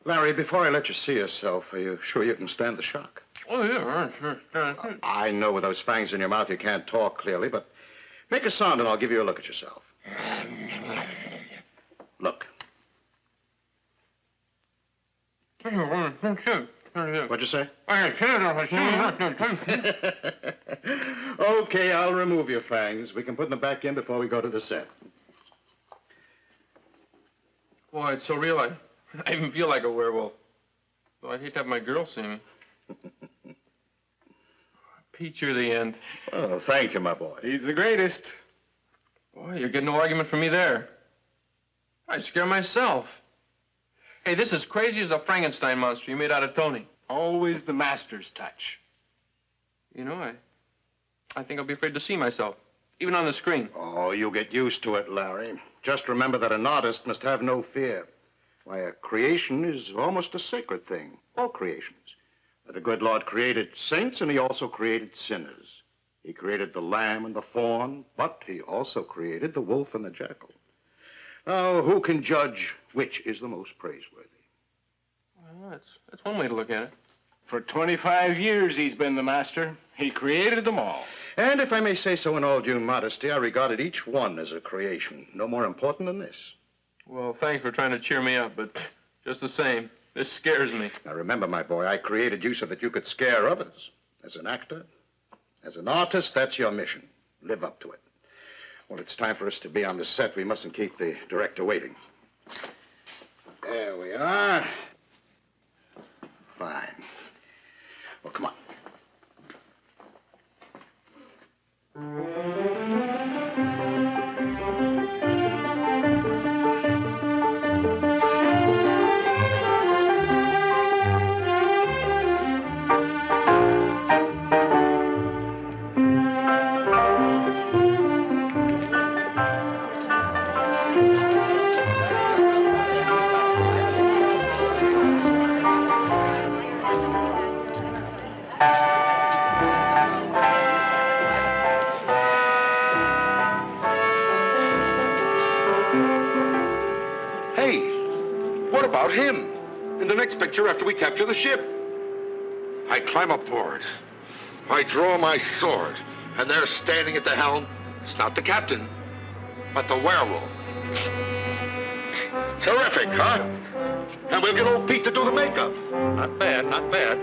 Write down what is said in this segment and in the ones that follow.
Larry, before I let you see yourself, are you sure you can stand the shock? Oh, yeah, sure. I know with those fangs in your mouth you can't talk clearly, but make a sound and I'll give you a look at yourself. Look. What'd you say? Okay, I'll remove your fangs. We can put them back in before we go to the set. Boy, it's so real. I even feel like a werewolf. Though I'd hate to have my girl see me. Pete, you're the end. Oh, thank you, my boy. He's the greatest. Boy, you're getting no argument from me there. I scare myself. Hey, this is crazy as a Frankenstein monster you made out of Tony. Always the master's touch. You know, I think I'll be afraid to see myself, even on the screen. Oh, you'll get used to it, Larry. Just remember that an artist must have no fear. Why, a creation is almost a sacred thing. All creations. That the good Lord created saints, and he also created sinners. He created the lamb and the fawn, but he also created the wolf and the jackal. Now, who can judge which is the most praiseworthy? Well, that's one way to look at it. For 25 years, he's been the master. He created them all. And if I may say so in all due modesty, I regarded each one as a creation, no more important than this. Well, thanks for trying to cheer me up, but just the same, this scares me. Now, remember, my boy, I created you so that you could scare others. As an actor, as an artist, that's your mission. Live up to it. Well, it's time for us to be on the set. We mustn't keep the director waiting. There we are. Fine. Well, come on. What about him? In the next picture after we capture the ship. I climb aboard. I draw my sword. And there standing at the helm, it's not the captain, but the werewolf. Terrific, huh? And we'll get old Pete to do the makeup. Not bad, not bad.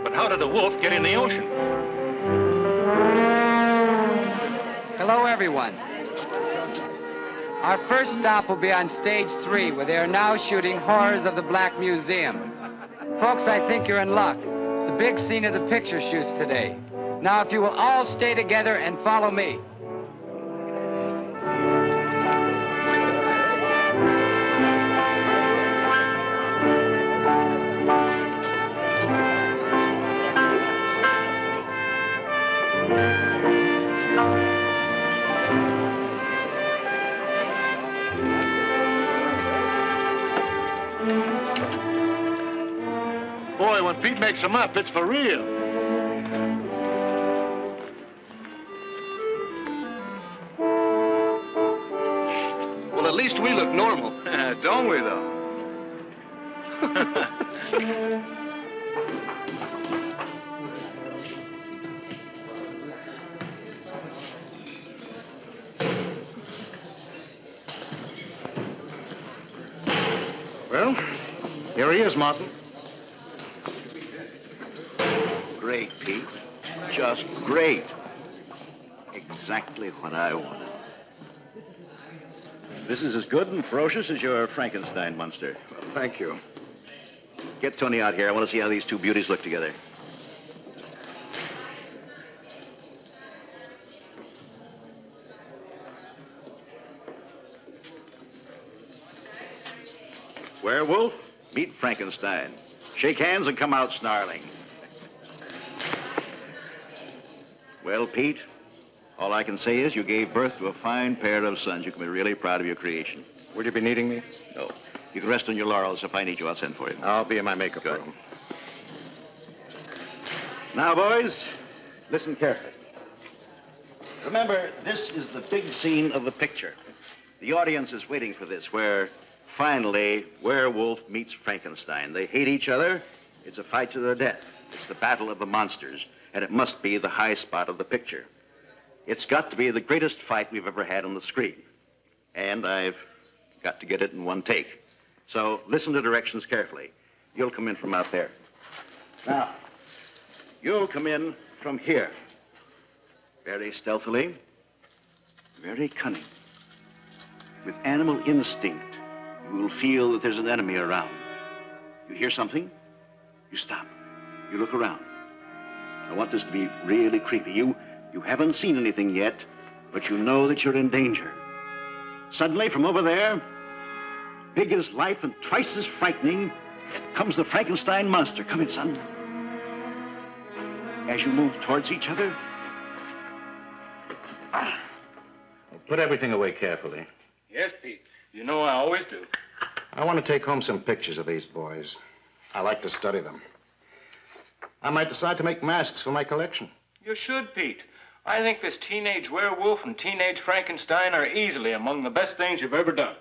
But how did the wolf get in the ocean? Hello, everyone. Our first stop will be on stage 3, where they are now shooting Horrors of the Black Museum. Folks, I think you're in luck. The big scene of the picture shoots today. Now, if you will all stay together and follow me. Boy, when Pete makes them up, it's for real. Well, at least we look normal. Don't we, though? Well, here he is, Martin. Great, Pete. Just great. Exactly what I wanted. This is as good and ferocious as your Frankenstein monster. Well, thank you. Get Tony out here. I want to see how these two beauties look together. Werewolf, meet Frankenstein. Shake hands and come out snarling. Well, Pete, all I can say is you gave birth to a fine pair of sons. You can be really proud of your creation. Will you be needing me? No. You can rest on your laurels. If I need you, I'll send for you. I'll be in my makeup Good. room. Now, boys, listen carefully. Remember, this is the big scene of the picture. The audience is waiting for this, where Finally, werewolf meets Frankenstein. They hate each other. It's a fight to the death. It's the battle of the monsters, and it must be the high spot of the picture. It's got to be the greatest fight we've ever had on the screen. And I've got to get it in one take. So listen to directions carefully. You'll come in from out there. Now, you'll come in from here. Very stealthily, very cunning. With animal instinct, you will feel that there's an enemy around. You hear something, you stop. You look around. I want this to be really creepy. You haven't seen anything yet, but you know that you're in danger. Suddenly, from over there, big as life and twice as frightening, comes the Frankenstein monster. Come in, son. As you move towards each other. Put everything away carefully. Yes, Pete. You know I always do. I want to take home some pictures of these boys. I like to study them. I might decide to make masks for my collection. You should, Pete. I think this teenage werewolf and teenage Frankenstein are easily among the best things you've ever done.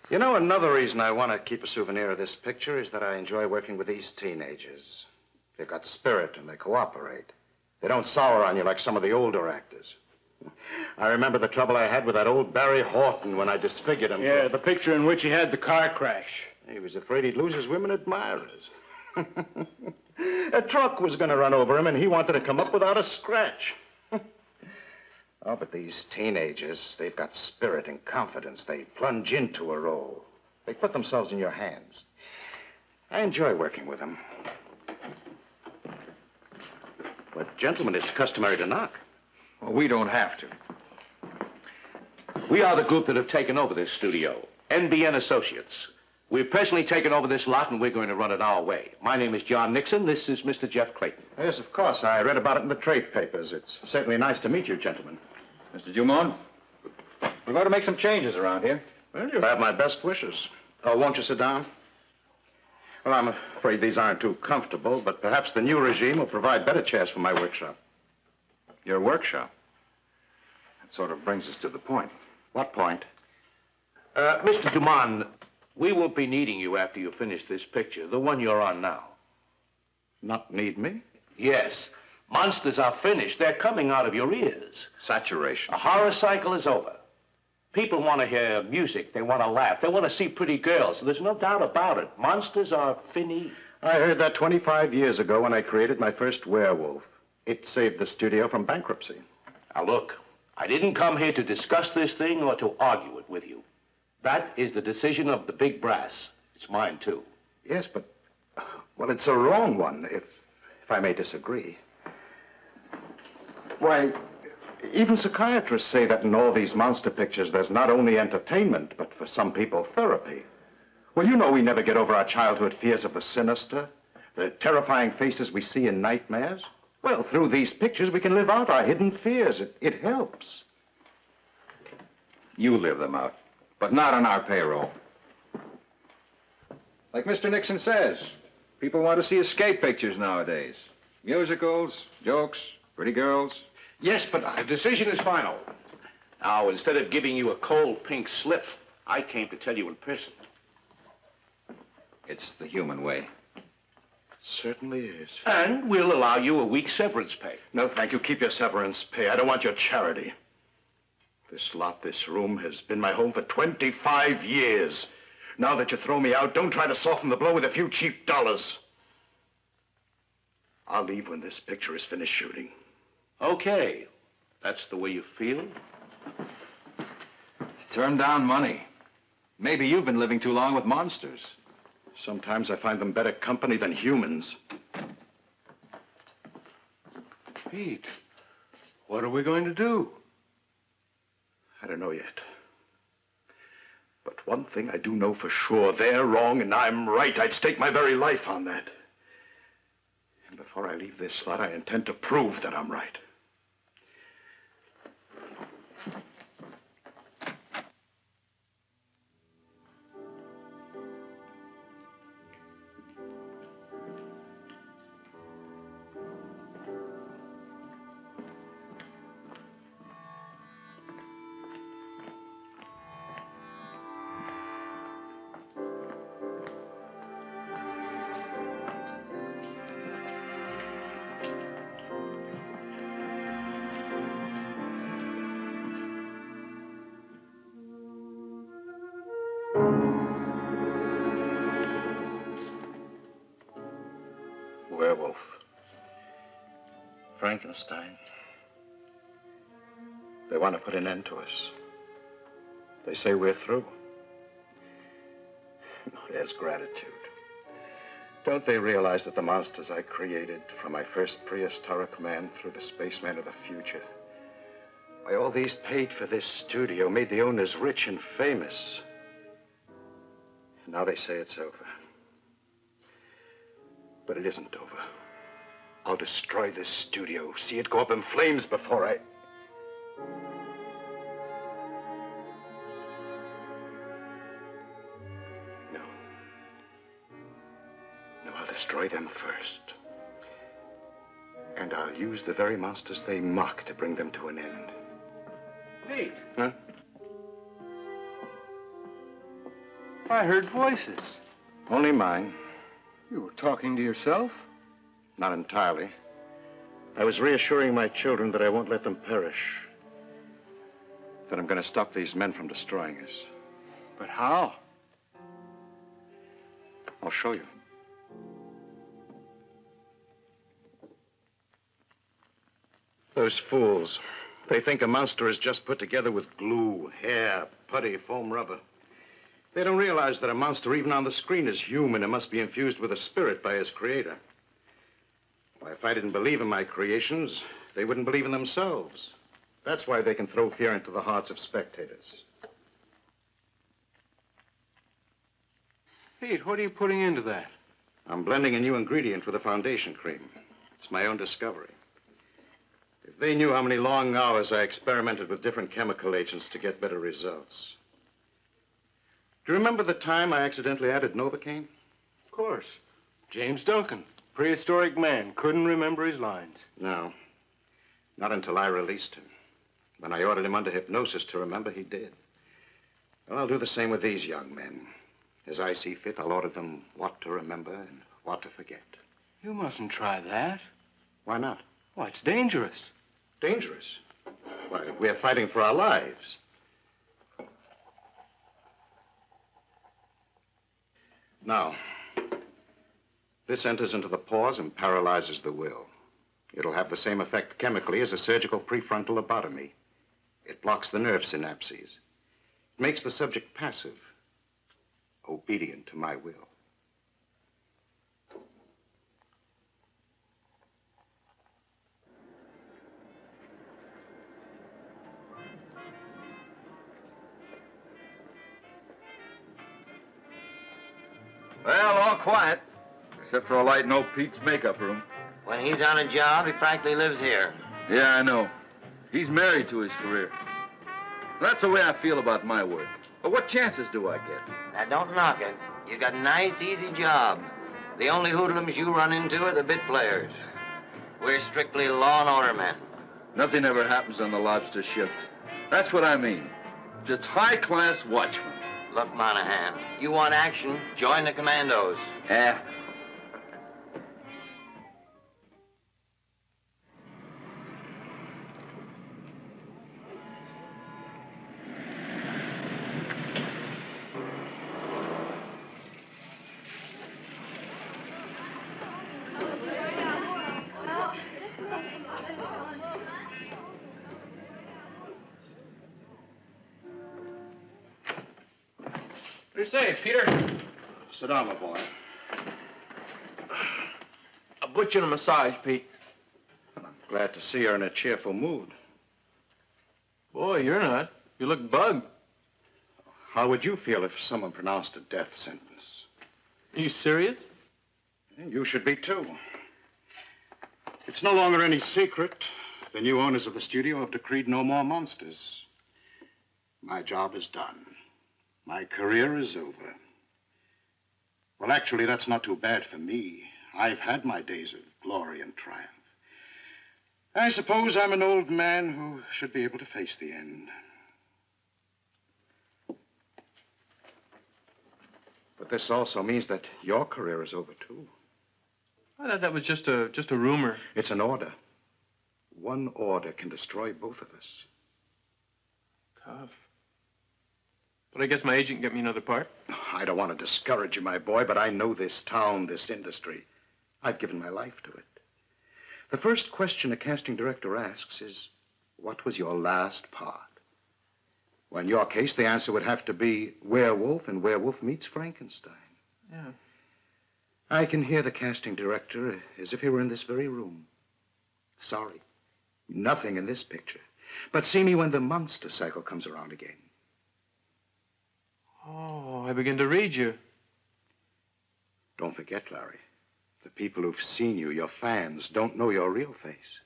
You know, another reason I want to keep a souvenir of this picture is that I enjoy working with these teenagers. They've got spirit and they cooperate. They don't sour on you like some of the older actors. I remember the trouble I had with that old Barry Horton when I disfigured him. Yeah, the picture in which he had the car crash. He was afraid he'd lose his women admirers. A truck was going to run over him, and he wanted to come up without a scratch. Oh, but these teenagers, they've got spirit and confidence. They plunge into a role. They put themselves in your hands. I enjoy working with them. But, gentlemen, it's customary to knock. Well, we don't have to. We are the group that have taken over this studio, NBN Associates. We've personally taken over this lot, and we're going to run it our way. My name is John Nixon. This is Mr. Jeff Clayton. Yes, of course. I read about it in the trade papers. It's certainly nice to meet you, gentlemen. Mr. Dumont, we're going to make some changes around here. Well, you'll have my best wishes. Oh, won't you sit down? Well, I'm afraid these aren't too comfortable, but perhaps the new regime will provide better chairs for my workshop. Your workshop? That sort of brings us to the point. What point? Mr. Dumont, we won't be needing you after you finish this picture, the one you're on now. Not need me? Yes. Monsters are finished. They're coming out of your ears. Saturation. A horror cycle is over. People want to hear music. They want to laugh. They want to see pretty girls. There's no doubt about it. Monsters are finished. I heard that 25 years ago when I created my first werewolf. It saved the studio from bankruptcy. Now, look, I didn't come here to discuss this thing or to argue it with you. That is the decision of the big brass. It's mine, too. Yes, but, well, it's a wrong one, if I may disagree. Why, even psychiatrists say that in all these monster pictures, there's not only entertainment, but for some people, therapy. Well, you know we never get over our childhood fears of the sinister, the terrifying faces we see in nightmares. Well, through these pictures, we can live out our hidden fears. It helps. You live them out, but not on our payroll. Like Mr. Nixon says, people want to see escape pictures nowadays. Musicals, jokes, pretty girls. Yes, but The decision is final. Now, instead of giving you a cold pink slip, I came to tell you in person. It's the human way. certainly is. And we'll allow you a week's severance pay. No, thank you. Keep your severance pay. I don't want your charity. This lot, this room, has been my home for 25 years. Now that you throw me out, don't try to soften the blow with a few cheap dollars. I'll leave when this picture is finished shooting. Okay. That's the way you feel? Turn down money. Maybe you've been living too long with monsters. Sometimes I find them better company than humans. Pete, what are we going to do? I don't know yet. But one thing I do know for sure, they're wrong and I'm right. I'd stake my very life on that. And before I leave this lot, I intend to prove that I'm right. werewolf. Frankenstein. They want to put an end to us. They say we're through. There's gratitude. Don't they realize that the monsters I created, from my first prehistoric man through the spaceman of the future, why, all these paid for this studio, made the owners rich and famous. Now they say it's over. But it isn't over. I'll destroy this studio, see it go up in flames before I... No, I'll destroy them first. And I'll use the very monsters they mock to bring them to an end. Pete. Huh? I heard voices. Only mine. You were talking to yourself? Not entirely. I was reassuring my children that I won't let them perish. That I'm going to stop these men from destroying us. But how? I'll show you. Those fools. They think a monster is just put together with glue, hair, putty, foam rubber. They don't realize that a monster, even on the screen, is human and must be infused with a spirit by his creator. Why, if I didn't believe in my creations, they wouldn't believe in themselves. That's why they can throw fear into the hearts of spectators. Pete, what are you putting into that? I'm blending a new ingredient with a foundation cream. It's my own discovery. If they knew how many long hours I experimented with different chemical agents to get better results. Do you remember the time I accidentally added Novocaine? Of course. James Duncan, prehistoric man, couldn't remember his lines. No. Not until I released him. When I ordered him under hypnosis to remember, he did. Well, I'll do the same with these young men. As I see fit, I'll order them what to remember and what to forget. You mustn't try that. Why not? Why, it's dangerous. Dangerous? Why, we're fighting for our lives. Now, this enters into the pores and paralyzes the will. It'll have the same effect chemically as a surgical prefrontal lobotomy. It blocks the nerve synapses. It makes the subject passive, obedient to my will. Well, all quiet, except for a light in old Pete's makeup room. When he's on a job, he practically lives here. Yeah, I know. He's married to his career. That's the way I feel about my work. But what chances do I get? Now, don't knock it. You got a nice, easy job. The only hoodlums you run into are the bit players. We're strictly law and order men. Nothing ever happens on the lobster shift. That's what I mean. Just high-class watchmen. Look, Monahan, you want action, join the commandos. Yeah. What do you say, Peter? Sit down, my boy. I'll put you in a massage, Pete. I'm glad to see you're in a cheerful mood. Boy, you're not. You look bugged. How would you feel if someone pronounced a death sentence? Are you serious? You should be, too. It's no longer any secret. The new owners of the studio have decreed no more monsters. My job is done. My career is over. Well, actually, that's not too bad for me. I've had my days of glory and triumph. I suppose I'm an old man who should be able to face the end. But this also means that your career is over, too. I thought that was just a rumor. It's an order. One order can destroy both of us. Tough. But I guess my agent can get me another part. I don't want to discourage you, my boy, but I know this town, this industry. I've given my life to it. The first question a casting director asks is, what was your last part? Well, in your case, the answer would have to be Werewolf and Werewolf Meets Frankenstein. Yeah. I can hear the casting director as if he were in this very room. Sorry, nothing in this picture. But see me when the monster cycle comes around again. Oh, I begin to read you. Don't forget, Larry, the people who've seen you, your fans, don't know your real face.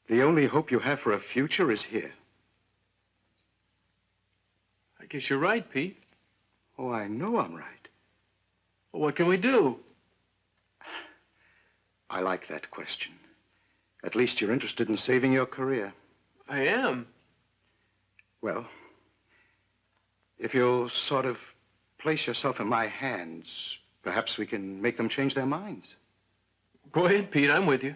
The only hope you have for a future is here. I guess you're right, Pete. Oh, I know I'm right. Well, what can we do? I like that question. At least you're interested in saving your career. I am. Well, if you'll sort of place yourself in my hands, perhaps we can make them change their minds. Go ahead, Pete. I'm with you.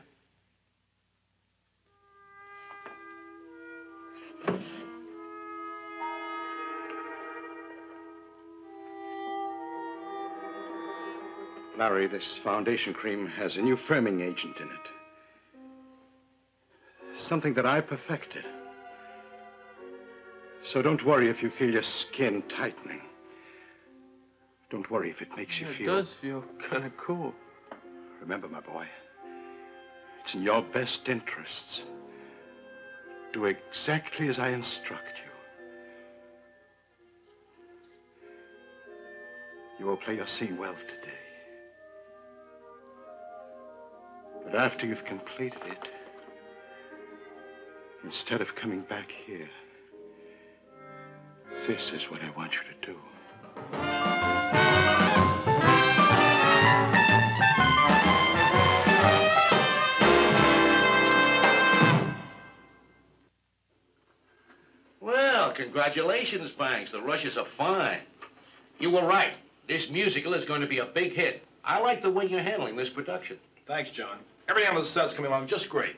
Larry, this foundation cream has a new firming agent in it. Something that I perfected. So don't worry if you feel your skin tightening. Don't worry if it makes you feel... It does feel kind of cool. Remember, my boy, it's in your best interests. Do exactly as I instruct you. You will play your scene well today. But after you've completed it, instead of coming back here, this is what I want you to do. Well, congratulations, Banks. The rushes are fine. You were right. This musical is going to be a big hit. I like the way you're handling this production. Thanks, John. Everything on the set's coming along just great.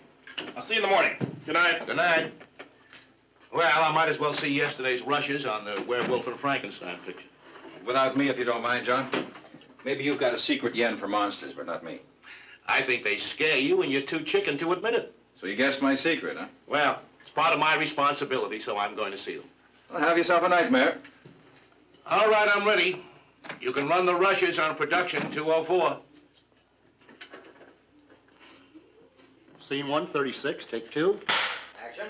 I'll see you in the morning. Good night. Good night. Well, I might as well see yesterday's rushes on the Werewolf and Frankenstein picture. Without me, if you don't mind, John. Maybe you've got a secret yen for monsters, but not me. I think they scare you and you're too chicken to admit it. So you guessed my secret, huh? Well, it's part of my responsibility, so I'm going to see them. Well, have yourself a nightmare. All right, I'm ready. You can run the rushes on production 204. Scene 136, take 2. Action.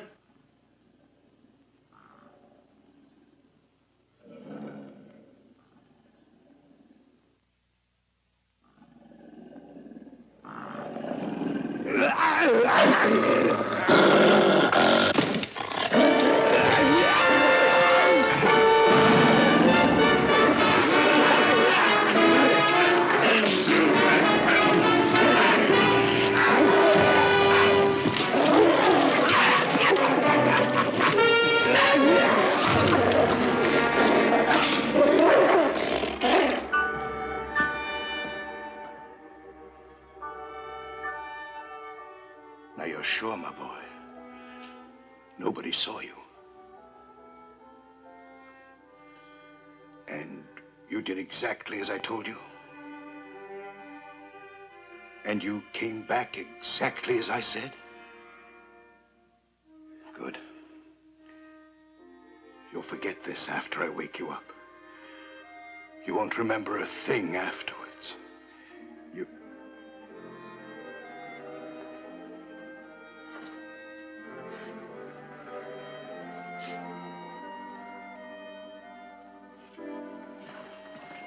Now, you're sure, my boy? Nobody saw you. And you did exactly as I told you? And you came back exactly as I said? Good. You'll forget this after I wake you up. You won't remember a thing afterwards. You...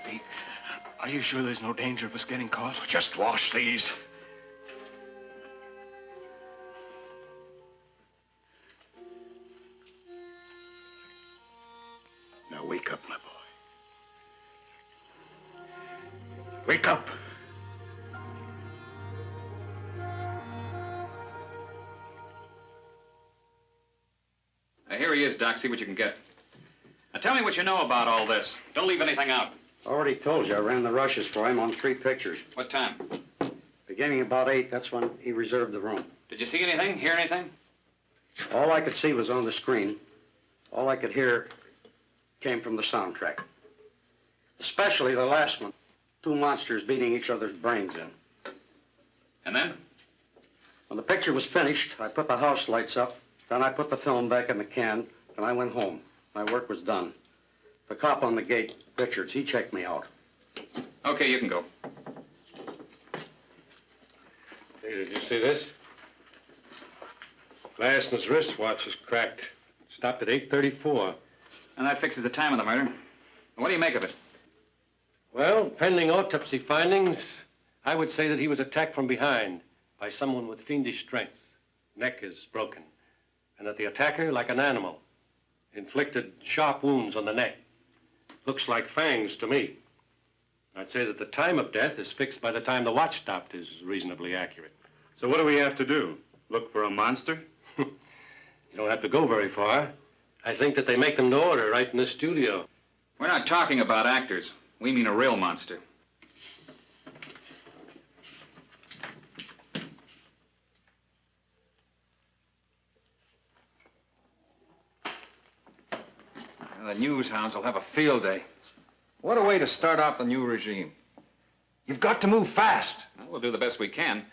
Pete, are you sure there's no danger of us getting caught? Just wash these. Now wake up, my boy. Wake up. Here he is, Doc. See what you can get. Now tell me what you know about all this. Don't leave anything out. Already told you, I ran the rushes for him on 3 pictures. What time? Beginning about 8, that's when he reserved the room. Did you see anything? Hear anything? All I could see was on the screen. All I could hear came from the soundtrack. Especially the last one. 2 monsters beating each other's brains in. And then? When the picture was finished, I put the house lights up. Then I put the film back in the can, and I went home. My work was done. The cop on the gate, Richards, he checked me out. Okay, you can go. Hey, did you see this? Glass in his wristwatch is cracked. Stopped at 8:34. And that fixes the time of the murder. What do you make of it? Well, pending autopsy findings, I would say that he was attacked from behind by someone with fiendish strength. Neck is broken. And that the attacker, like an animal, inflicted sharp wounds on the neck. Looks like fangs to me. I'd say that the time of death is fixed by the time the watch stopped is reasonably accurate. So what do we have to do? Look for a monster? You don't have to go very far. I think that they make them to order right in the studio. We're not talking about actors. We mean a real monster. The news hounds will have a field day. What a way to start off the new regime. You've got to move fast. Well, we'll do the best we can.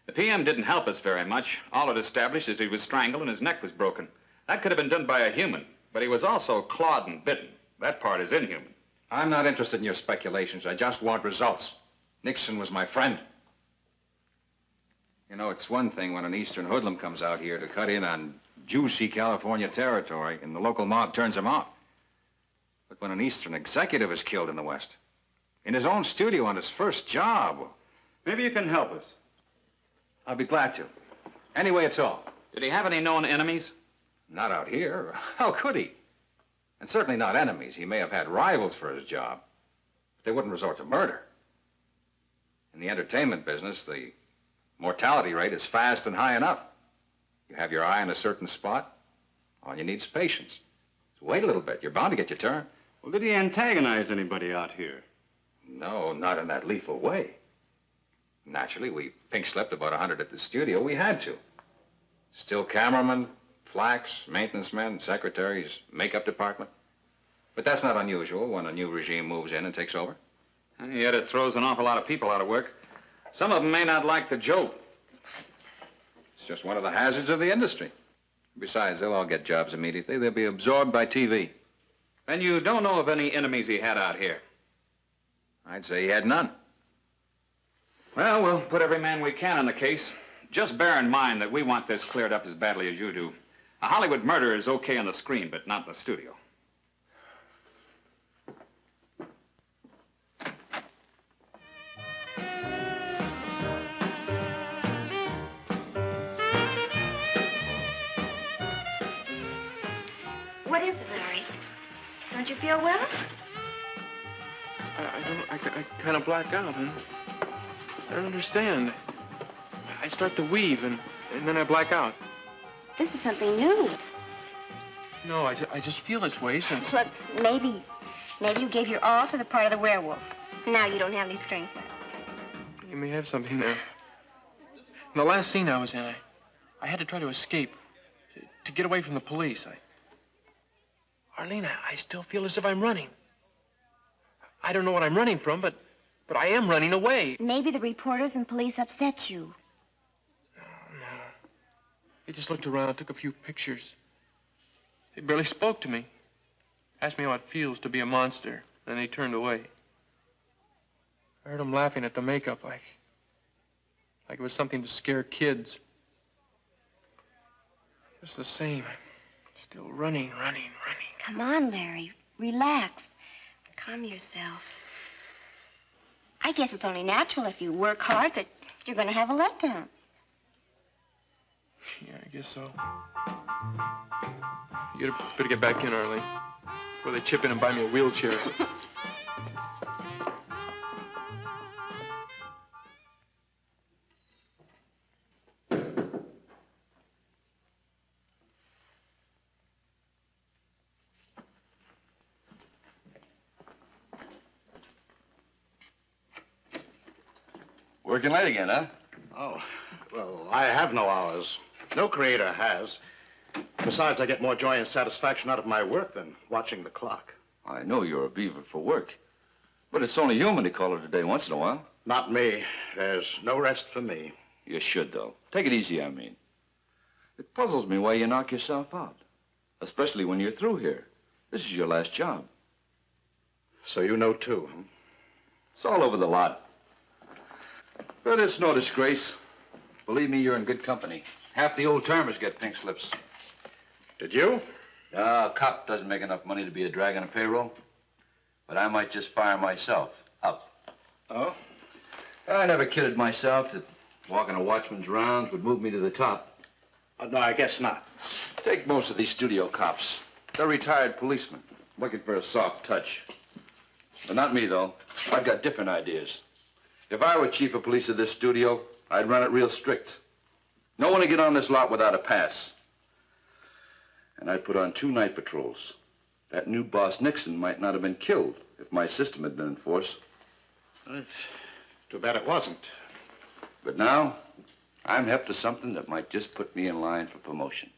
The PM didn't help us very much. All it established is he was strangled and his neck was broken. That could have been done by a human, but he was also clawed and bitten. That part is inhuman. I'm not interested in your speculations. I just want results. Nixon was my friend. You know, it's one thing when an Eastern hoodlum comes out here to cut in on juicy California territory and the local mob turns him out. But when an Eastern executive is killed in the West, in his own studio on his first job, Maybe you can help us. I'll be glad to. Any way it's all. Did he have any known enemies? Not out here. How could he? And certainly not enemies. He may have had rivals for his job, but they wouldn't resort to murder. In the entertainment business, the mortality rate is fast and high enough. You have your eye on a certain spot, all you need is patience. So wait a little bit. You're bound to get your turn. Well, did he antagonize anybody out here? No, not in that lethal way. Naturally, we pink-slipped about 100 at the studio. We had to. Still cameramen, flax, maintenance men, secretaries, makeup department. But that's not unusual when a new regime moves in and takes over. And yet it throws an awful lot of people out of work. Some of them may not like the joke. It's just one of the hazards of the industry. Besides, they'll all get jobs immediately. They'll be absorbed by TV. And you don't know of any enemies he had out here? I'd say he had none. Well, we'll put every man we can on the case. Just bear in mind that we want this cleared up as badly as you do. A Hollywood murder is okay on the screen, but not in the studio. What is it, Larry? Don't you feel well? I kind of black out, huh? I don't understand. I start to weave, and then I black out. This is something new. No, I just feel this way since... Look, maybe you gave your all to the part of the werewolf. Now you don't have any strength left. You may have something there. In the last scene I was in, I had to try to escape, to get away from the police. Arlene, I still feel as if I'm running. I don't know what I'm running from, but I am running away. Maybe the reporters and police upset you. No. They just looked around, took a few pictures. They barely spoke to me. Asked me how it feels to be a monster. Then they turned away. I heard them laughing at the makeup like it was something to scare kids. Just the same. Still running. Come on, Larry. Relax. Calm yourself. I guess it's only natural if you work hard that you're going to have a letdown. Yeah, I guess so. You better get back in, Arlene, before they chip in and buy me a wheelchair. Working late again, huh? Oh, well, I have no hours. No creator has. Besides, I get more joy and satisfaction out of my work than watching the clock. I know you're a beaver for work, but it's only human to call it a day once in a while. Not me. There's no rest for me. You should, though. Take it easy, I mean. It puzzles me why you knock yourself out, especially when you're through here. This is your last job. So you know, too, huh? It's all over the lot. But it's no disgrace. Believe me, you're in good company. Half the old-timers get pink slips. Did you? A cop doesn't make enough money to be a drag on a payroll. But I might just fire myself up. Oh? I never kidded myself that walking a watchman's rounds would move me to the top. No, I guess not. Take most of these studio cops. They're retired policemen, looking for a soft touch. But not me, though. I've got different ideas. If I were chief of police of this studio, I'd run it real strict. No one would get on this lot without a pass. And I'd put on 2 night patrols. That new boss, Nixon, might not have been killed if my system had been in force. Too bad it wasn't. But now, I'm hep to something that might just put me in line for promotion.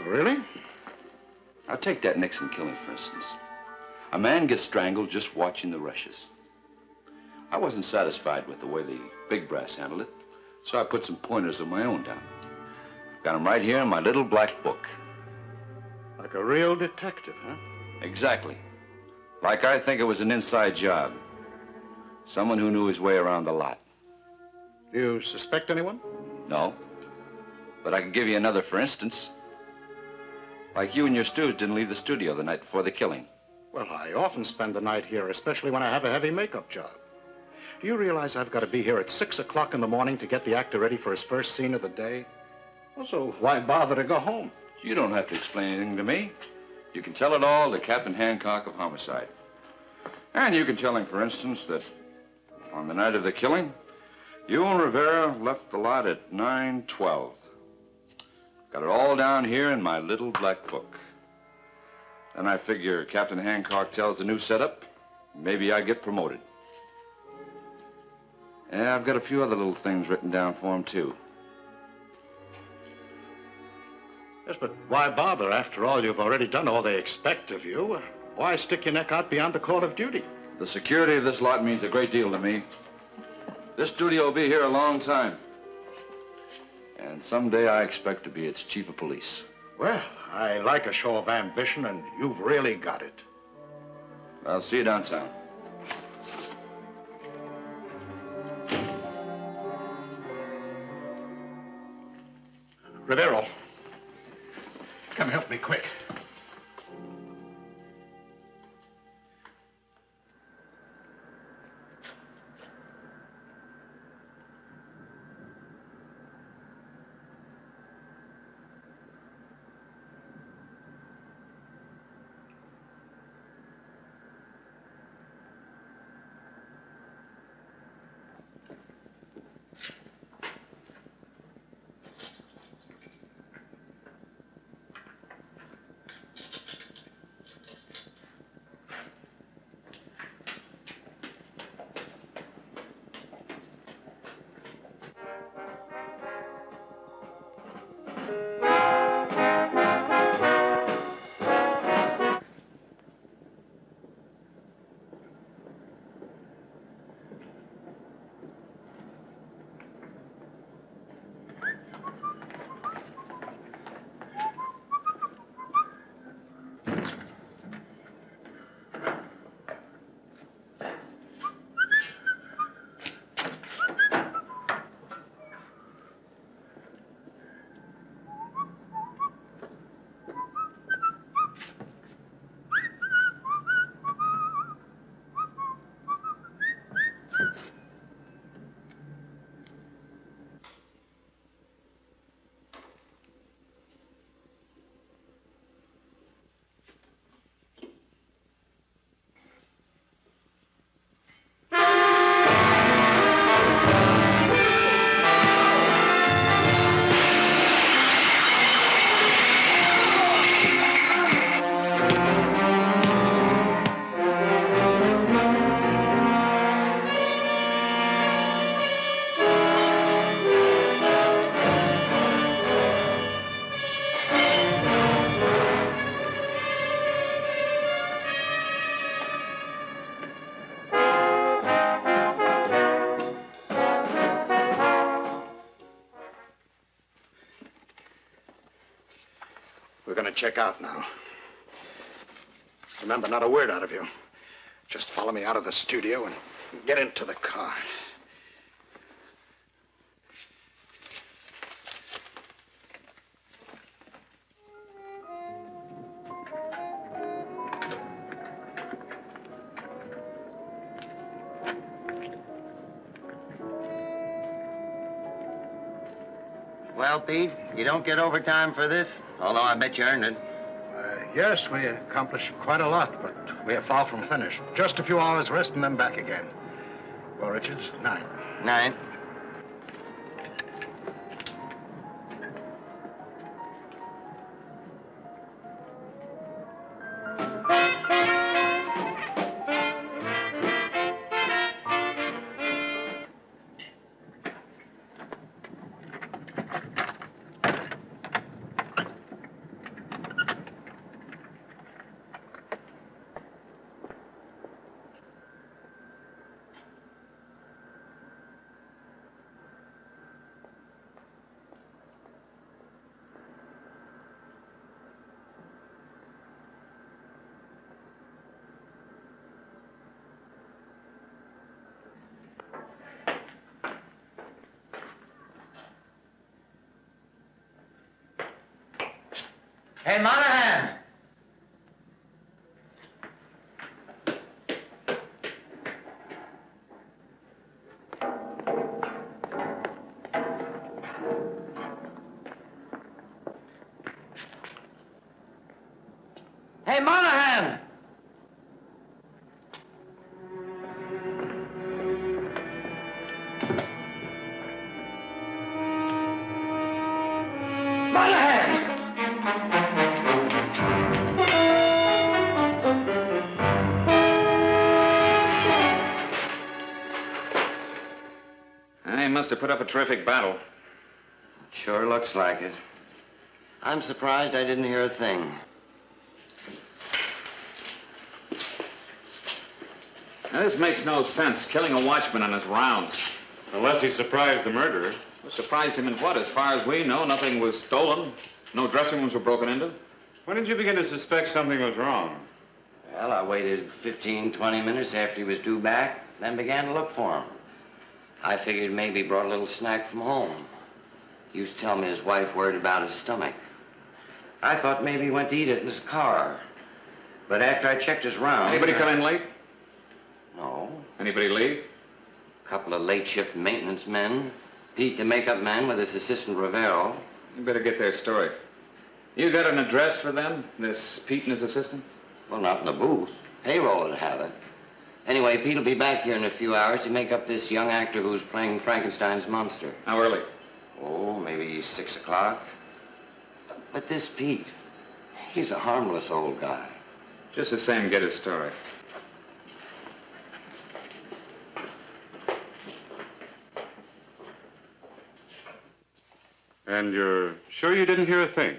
Really? Now, take that Nixon killing, for instance. A man gets strangled just watching the rushes. I wasn't satisfied with the way the big brass handled it, so I put some pointers of my own down. I've got them right here in my little black book. Like a real detective, huh? Exactly. Like I think it was an inside job. Someone who knew his way around the lot. Do you suspect anyone? No. But I can give you another, for instance. Like you and your stews didn't leave the studio the night before the killing. Well, I often spend the night here, especially when I have a heavy makeup job. Do you realize I've got to be here at 6 o'clock in the morning to get the actor ready for his first scene of the day? Well, so why bother to go home? You don't have to explain anything to me. You can tell it all to Captain Hancock of Homicide. And you can tell him, for instance, that on the night of the killing, you and Rivera left the lot at 9:12. Got it all down here in my little black book. Then I figure Captain Hancock tells the new setup, maybe I get promoted. Yeah, I've got a few other little things written down for him, too. Yes, but why bother? After all, you've already done all they expect of you. Why stick your neck out beyond the call of duty? The security of this lot means a great deal to me. This studio will be here a long time. And someday I expect to be its chief of police. Well, I like a show of ambition, and you've really got it. I'll see you downtown. Rivero, come help me quick. to check out now. Remember, not a word out of you. Just follow me out of the studio and get into the car. Well, Pete, you don't get overtime for this, although I bet you earned it. Yes, we accomplished quite a lot, but we are far from finished. Just a few hours rest and then back again. Well, Richards, night. Night. Hey, Monahan! Hey, Monahan! He must have put up a terrific battle. Sure looks like it. I'm surprised I didn't hear a thing. Now, this makes no sense, killing a watchman on his rounds. Unless he surprised the murderer. Well, surprised him in what? As far as we know, nothing was stolen. No dressing rooms were broken into. When did you begin to suspect something was wrong? Well, I waited 15, 20 minutes after he was due back, then began to look for him. I figured maybe he brought a little snack from home. He used to tell me his wife worried about his stomach. I thought maybe he went to eat it in his car. But after I checked his rounds... Anybody come in late? No. Anybody leave? A couple of late shift maintenance men. Pete, the makeup man, with his assistant Rivero. You better get their story. You got an address for them, this Pete and his assistant? Well, not in the booth. Payroll would have it. Anyway, Pete will be back here in a few hours to make up this young actor who's playing Frankenstein's monster. How early? Oh, maybe 6 o'clock. But this Pete, he's a harmless old guy. Just the same, get his story. And you're sure you didn't hear a thing?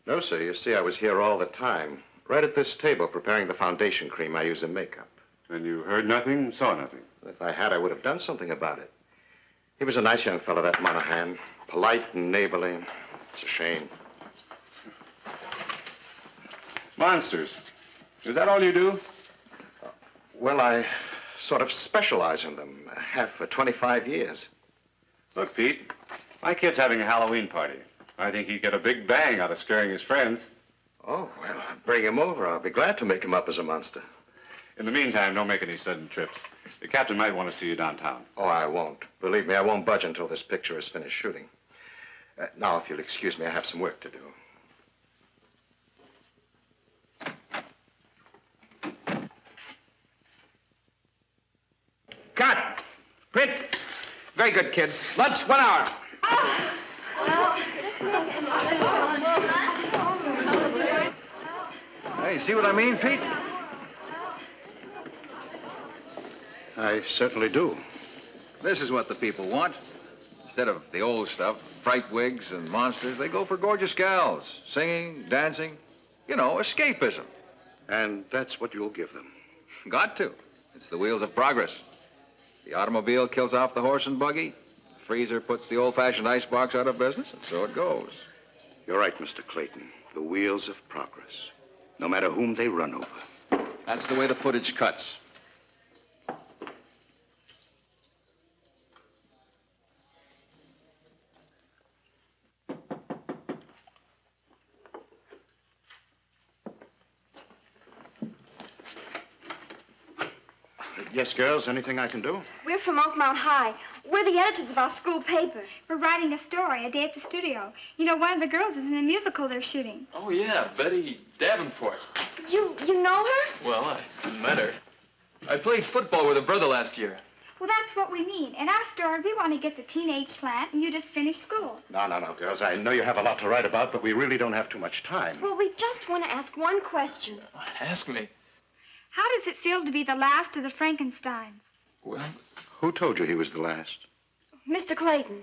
No, sir. You see, I was here all the time. Right at this table, preparing the foundation cream I use in makeup. And you heard nothing, saw nothing? If I had, I would have done something about it. He was a nice young fellow, that Monahan. Polite and neighborly. It's a shame. Monsters. Is that all you do? Well, I sort of specialize in them. Have for 25 years. Look, Pete, my kid's having a Halloween party. I think he'd get a big bang out of scaring his friends. Oh, well, bring him over. I'll be glad to make him up as a monster. In the meantime, don't make any sudden trips. The captain might want to see you downtown. Oh, I won't. Believe me, I won't budge until this picture is finished shooting. Now, if you'll excuse me, I have some work to do. Cut! Print! Very good, kids. Lunch, 1 hour. Hey, see what I mean, Pete? I certainly do. This is what the people want. Instead of the old stuff, fright wigs and monsters, they go for gorgeous gals, singing, dancing, you know, escapism. And that's what you'll give them. Got to. It's the wheels of progress. The automobile kills off the horse and buggy. The freezer puts the old-fashioned icebox out of business, and so it goes. You're right, Mr. Clayton. The wheels of progress, no matter whom they run over. That's the way the footage cuts. Yes, girls, anything I can do? We're from Oakmount High. We're the editors of our school paper. We're writing a story, A Day at the Studio. You know, one of the girls is in a musical they're shooting. Oh, yeah, Betty Davenport. You know her? Well, I met her. I played football with her brother last year. Well, that's what we need. In our story, we want to get the teenage slant, and you just finished school. No, girls. I know you have a lot to write about, but we really don't have too much time. Well, we just want to ask one question. Ask me. How does it feel to be the last of the Frankensteins? Well, who told you he was the last? Mr. Clayton.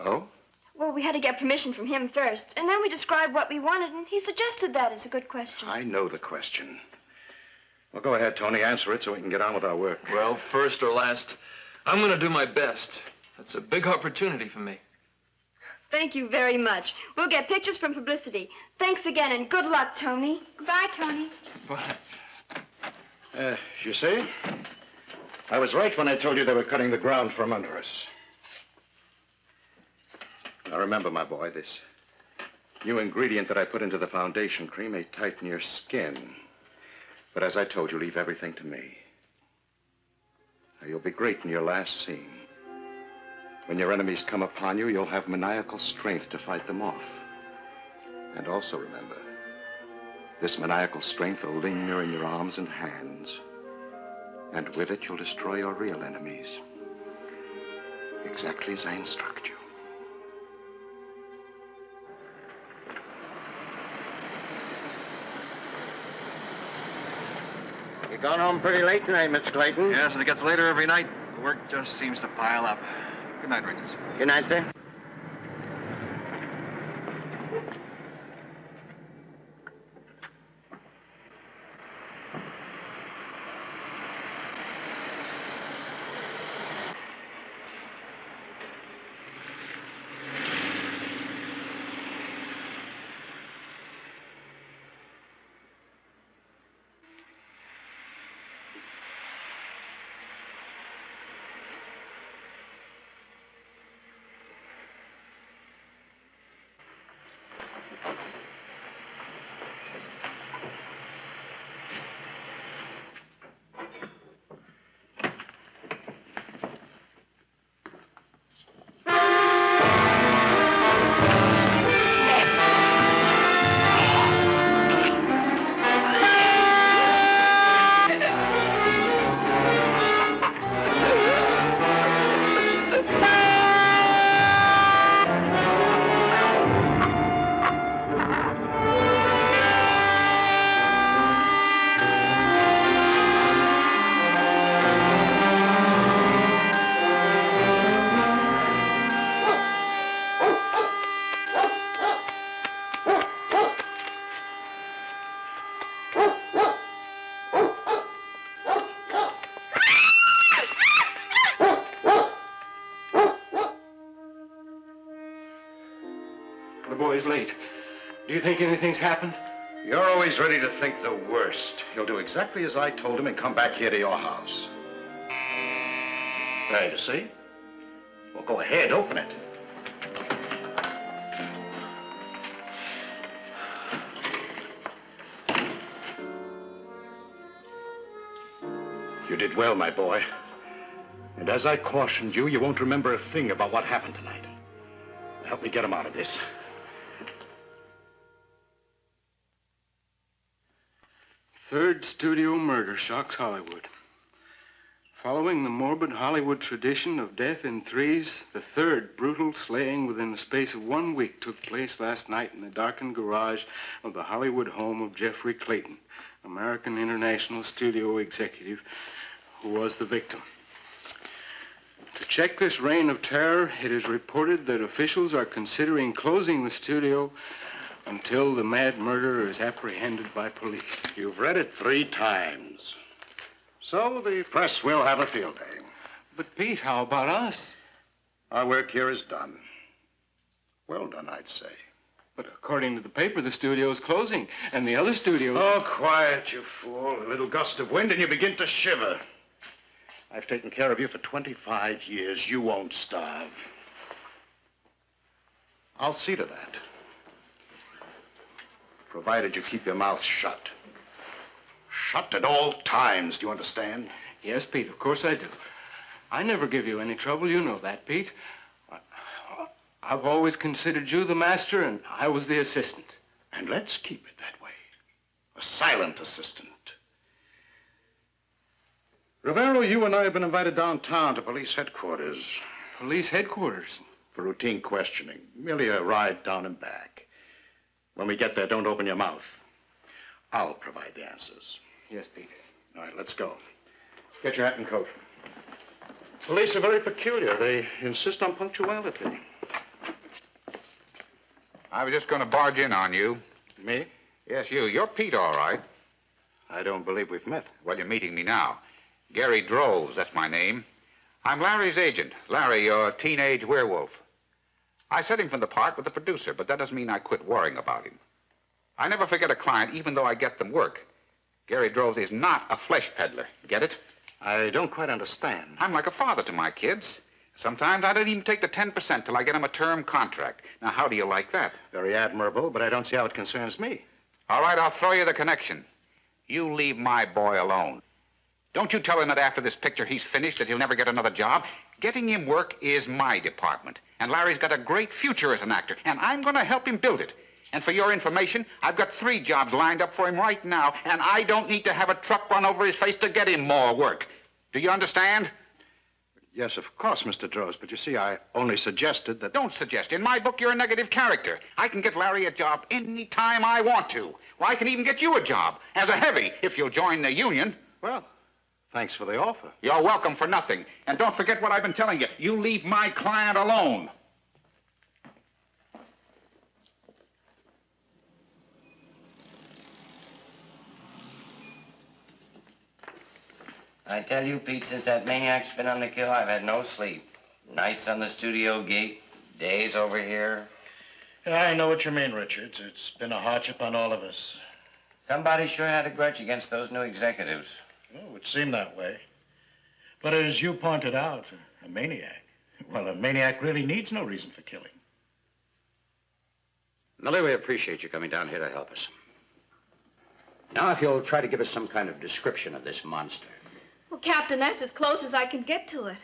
Oh? Well, we had to get permission from him first, and then we described what we wanted, and he suggested that as a good question. I know the question. Well, go ahead, Tony. Answer it so we can get on with our work. Well, first or last, I'm going to do my best. That's a big opportunity for me. Thank you very much. We'll get pictures from publicity. Thanks again, and good luck, Tony. Bye, Tony. Bye. You see? I was right when I told you they were cutting the ground from under us. Now, remember, my boy, this new ingredient that I put into the foundation cream may tighten your skin. But as I told you, leave everything to me. Now, you'll be great in your last scene. When your enemies come upon you, you'll have maniacal strength to fight them off. And also remember, this maniacal strength will linger in your arms and hands. And with it, you'll destroy your real enemies. Exactly as I instruct you. You're going home pretty late tonight, Mr. Clayton. Yes, and it gets later every night. The work just seems to pile up. Good night, Regis. Good night, sir. The boy's late. Do you think anything's happened? You're always ready to think the worst. He'll do exactly as I told him and come back here to your house. There, you see? Well, go ahead, open it. You did well, my boy. And as I cautioned you, you won't remember a thing about what happened tonight. Help me get him out of this. Third studio murder shocks Hollywood. Following the morbid Hollywood tradition of death in threes, the third brutal slaying within the space of 1 week took place last night in the darkened garage of the Hollywood home of Jeffrey Clayton, American International studio executive, who was the victim. To check this reign of terror, it is reported that officials are considering closing the studio until the mad murderer is apprehended by police. You've read it 3 times. So the press will have a field day. But, Pete, how about us? Our work here is done. Well done, I'd say. But according to the paper, the studio's closing, and the other studios... Oh, quiet, you fool. A little gust of wind and you begin to shiver. I've taken care of you for 25 years. You won't starve. I'll see to that. Provided you keep your mouth shut. Shut at all times, do you understand? Yes, Pete, of course I do. I never give you any trouble, you know that, Pete. I've always considered you the master, and I was the assistant. And let's keep it that way. A silent assistant. Rivero, you and I have been invited downtown to police headquarters. Police headquarters? For routine questioning. Merely a ride down and back. When we get there, don't open your mouth. I'll provide the answers. Yes, Pete. All right, let's go. Get your hat and coat. Police are very peculiar. They insist on punctuality. I was just going to barge in on you. Me? Yes, you. You're Pete, all right. I don't believe we've met. Well, you're meeting me now. Gary Droves, that's my name. I'm Larry's agent. Larry, your teenage werewolf. I set him from the part with the producer, but that doesn't mean I quit worrying about him. I never forget a client, even though I get them work. Gary Droves is not a flesh peddler. Get it? I don't quite understand. I'm like a father to my kids. Sometimes I don't even take the 10% till I get them a term contract. Now, how do you like that? Very admirable, but I don't see how it concerns me. All right, I'll throw you the connection. You leave my boy alone. Don't you tell him that after this picture he's finished, that he'll never get another job. Getting him work is my department. And Larry's got a great future as an actor, and I'm going to help him build it. And for your information, I've got 3 jobs lined up for him right now, and I don't need to have a truck run over his face to get him more work. Do you understand? Yes, of course, Mr. Droves, but you see, I only suggested that... Don't suggest. In my book, you're a negative character. I can get Larry a job any time I want to. Well, I can even get you a job as a heavy if you'll join the union. Well, thanks for the offer. You're welcome for nothing. And don't forget what I've been telling you. You leave my client alone. I tell you, Pete, since that maniac's been on the kill, I've had no sleep. Nights on the studio gate, days over here. Yeah, I know what you mean, Richards. It's been a hardship on all of us. Somebody sure had a grudge against those new executives. Oh, it would seem that way. But as you pointed out, a maniac. Well, a maniac really needs no reason for killing. Millie, we appreciate you coming down here to help us. Now, if you'll try to give us some kind of description of this monster. Well, Captain, that's as close as I can get to it.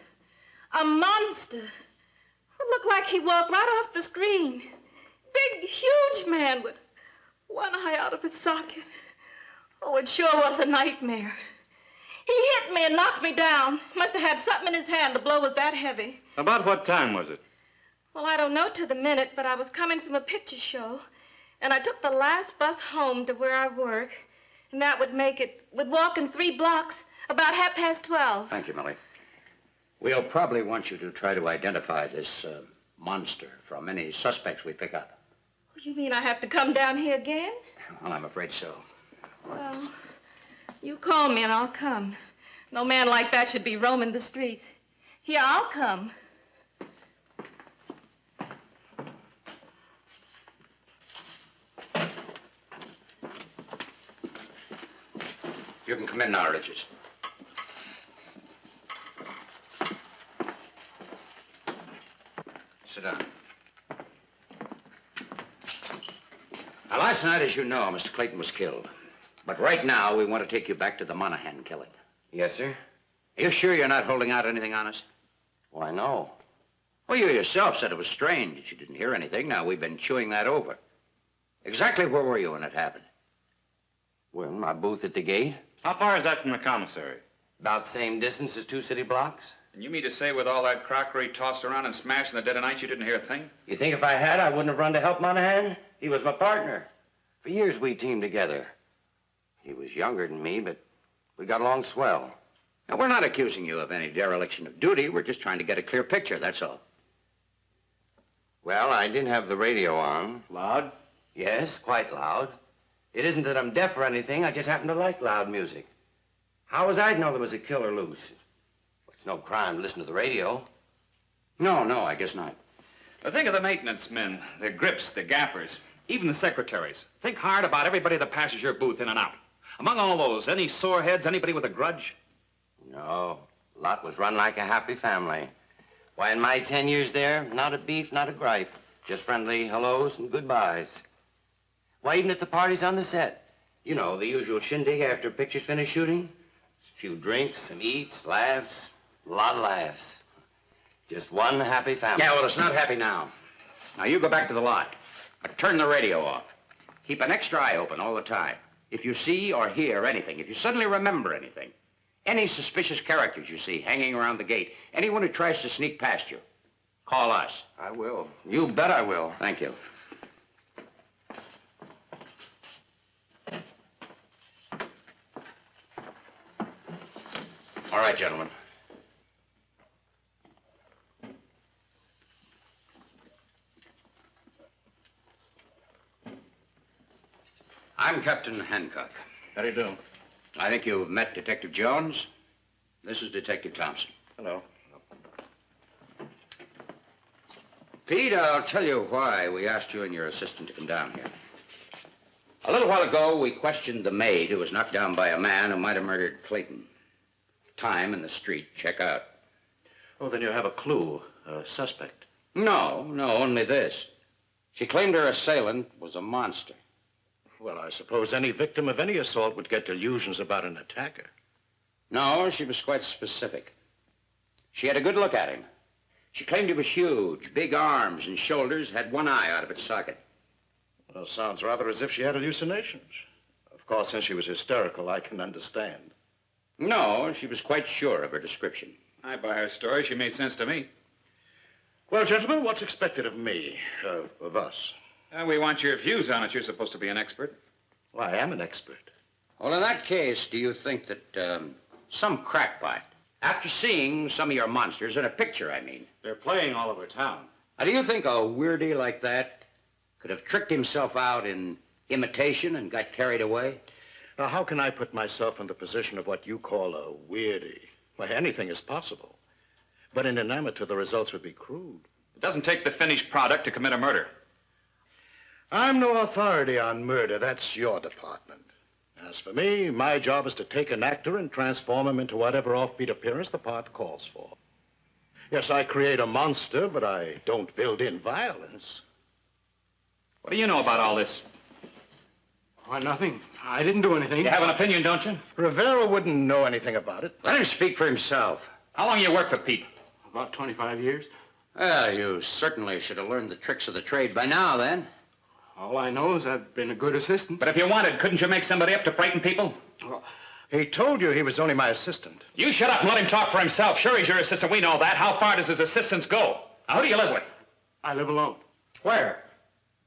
A monster. It looked like he walked right off the screen. Big, huge man with one eye out of its socket. Oh, it sure was a nightmare. He hit me and knocked me down. Must have had something in his hand. The blow was that heavy. About what time was it? Well, I don't know to the minute, but I was coming from a picture show, and I took the last bus home to where I work, and that would make it, with walking 3 blocks, about 12:30. Thank you, Millie. We'll probably want you to try to identify this monster from any suspects we pick up. You mean I have to come down here again? Well, I'm afraid so. Well, you call me and I'll come. No man like that should be roaming the streets. Yeah, I'll come. You can come in now, Richards. Sit down. Now, last night, as you know, Mr. Clayton was killed. But right now, we want to take you back to the Monahan killing. Yes, sir? Are you sure you're not holding out anything on us? Why, no. Well, you yourself said it was strange that you didn't hear anything. Now, we've been chewing that over. Exactly where were you when it happened? Well, in my booth at the gate. How far is that from the commissary? About the same distance as 2 city blocks. And you mean to say with all that crockery tossed around and smashed in the dead of night, you didn't hear a thing? You think if I had, I wouldn't have run to help Monahan? He was my partner. For years, we teamed together. He was younger than me, but we got along swell. Now, we're not accusing you of any dereliction of duty. We're just trying to get a clear picture, that's all. Well, I didn't have the radio on. Loud? Yes, quite loud. It isn't that I'm deaf or anything. I just happen to like loud music. How was I to know there was a killer loose? It's no crime to listen to the radio. No, I guess not. Now think of the maintenance men, the grips, the gaffers. Even the secretaries. Think hard about everybody that passes your booth in and out. Among all those, any sore heads, anybody with a grudge? No. Lot was run like a happy family. Why, in my 10 years there, not a beef, not a gripe. Just friendly hellos and goodbyes. Why, even at the parties on the set. You know, the usual shindig after pictures finish shooting. A few drinks, some eats, laughs, a lot of laughs. Just one happy family. Yeah, well, it's not happy now. Now, you go back to the lot. Turn the radio off. Keep an extra eye open all the time. If you see or hear anything, if you suddenly remember anything, any suspicious characters you see hanging around the gate, anyone who tries to sneak past you, call us. I will. You bet I will. Thank you. All right, gentlemen. I'm Captain Hancock. How do you do? I think you've met Detective Jones. This is Detective Thompson. Hello. Pete, I'll tell you why we asked you and your assistant to come down here. A little while ago, we questioned the maid who was knocked down by a man who might have murdered Clayton. Time and the street, check out. Oh, then you have a clue, a suspect. No, only this. She claimed her assailant was a monster. Well, I suppose any victim of any assault would get delusions about an attacker. No, she was quite specific. She had a good look at him. She claimed he was huge, big arms and shoulders, had one eye out of its socket. Well, sounds rather as if she had hallucinations. Of course, since she was hysterical, I can understand. No, she was quite sure of her description. I buy her story. She made sense to me. Well, gentlemen, what's expected of me, of us? We want your views on it. You're supposed to be an expert. Well, I am an expert. Well, in that case, do you think that some crackpot, after seeing some of your monsters in a picture, I mean. They're playing all over town. Now, do you think a weirdie like that could have tricked himself out in imitation and got carried away? Now, how can I put myself in the position of what you call a weirdie? Why, anything is possible. But in an amateur, the results would be crude. It doesn't take the finished product to commit a murder. I'm no authority on murder. That's your department. As for me, my job is to take an actor and transform him into whatever offbeat appearance the part calls for. Yes, I create a monster, but I don't build in violence. What do you know about all this? Why, nothing. I didn't do anything. You have an opinion, don't you? Rivera wouldn't know anything about it. Let him speak for himself. How long you work for Pete? About 25 years. Well, you certainly should have learned the tricks of the trade by now, then. All I know is I've been a good assistant. But if you wanted, couldn't you make somebody up to frighten people? Well, he told you he was only my assistant. You shut up and let him talk for himself. Sure, he's your assistant. We know that. How far does his assistants go? Now, who do you live with? I live alone. Where?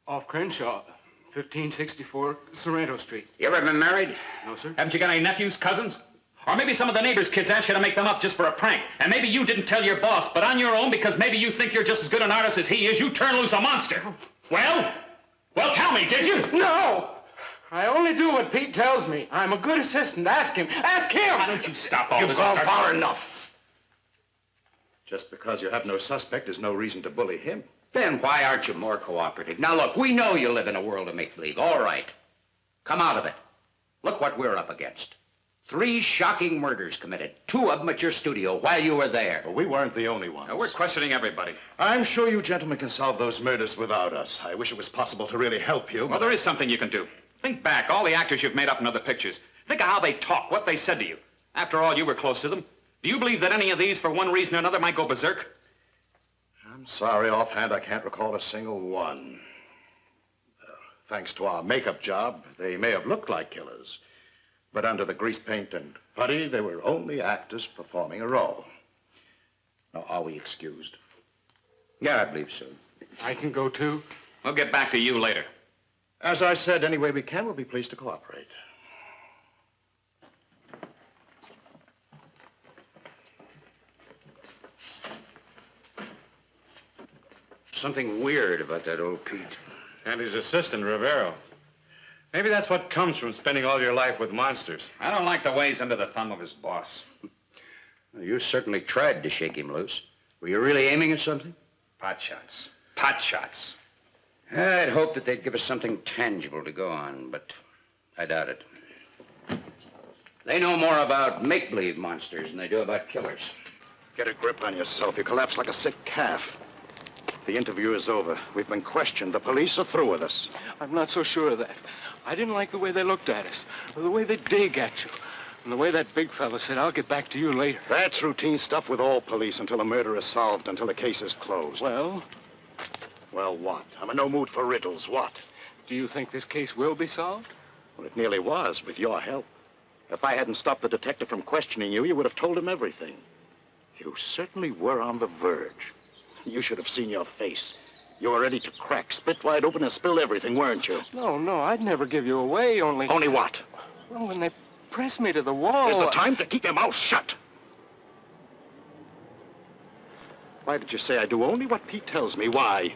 Off Crenshaw, 1564 Sorrento Street. You ever been married? No, sir. Haven't you got any nephews, cousins? Or maybe some of the neighbors' kids asked you to make them up just for a prank. And maybe you didn't tell your boss, but on your own, because maybe you think you're just as good an artist as he is, you turn loose a monster. Well, tell me, did you? No! I only do what Pete tells me. I'm a good assistant. Ask him. Ask him! Why don't you stop all You've this? gone far enough. Just because you have no suspect is no reason to bully him. Then why aren't you more cooperative? Now, look, we know you live in a world of make-believe. All right. Come out of it. Look what we're up against. 3 shocking murders committed. 2 of them at your studio while you were there. Well, we weren't the only ones. Now, we're questioning everybody. I'm sure you gentlemen can solve those murders without us. I wish it was possible to really help you. Well, there is something you can do. Think back, all the actors you've made up in other pictures. Think of how they talk, what they said to you. After all, you were close to them. Do you believe that any of these, for one reason or another, might go berserk? I'm sorry, offhand, I can't recall a single one. Thanks to our makeup job, they may have looked like killers. But under the grease paint and putty, they were only actors performing a role. Now, are we excused? Yeah, I believe so. I can go, too. We'll get back to you later. As I said, any way we can, we'll be pleased to cooperate. Something weird about that old Pete. And his assistant, Rivero. Maybe that's what comes from spending all your life with monsters. I don't like the ways under the thumb of his boss. Well, you certainly tried to shake him loose. Were you really aiming at something? Pot shots. Pot shots. I'd hoped that they'd give us something tangible to go on, but I doubt it. They know more about make-believe monsters than they do about killers. Get a grip on yourself. You collapse like a sick calf. The interview is over. We've been questioned. The police are through with us. I'm not so sure of that. I didn't like the way they looked at us, or the way they dig at you, and the way that big fella said, "I'll get back to you later." That's routine stuff with all police until a murder is solved, until the case is closed. Well? Well, what? I'm in no mood for riddles. What? Do you think this case will be solved? Well, it nearly was, with your help. If I hadn't stopped the detective from questioning you, you would have told him everything. You certainly were on the verge. You should have seen your face. You were ready to crack, split wide open, and spill everything, weren't you? No, I'd never give you away, only... Only what? Well, when they pressed me to the wall... Is the time to keep your mouth shut. Why did you say I do only what Pete tells me? Why?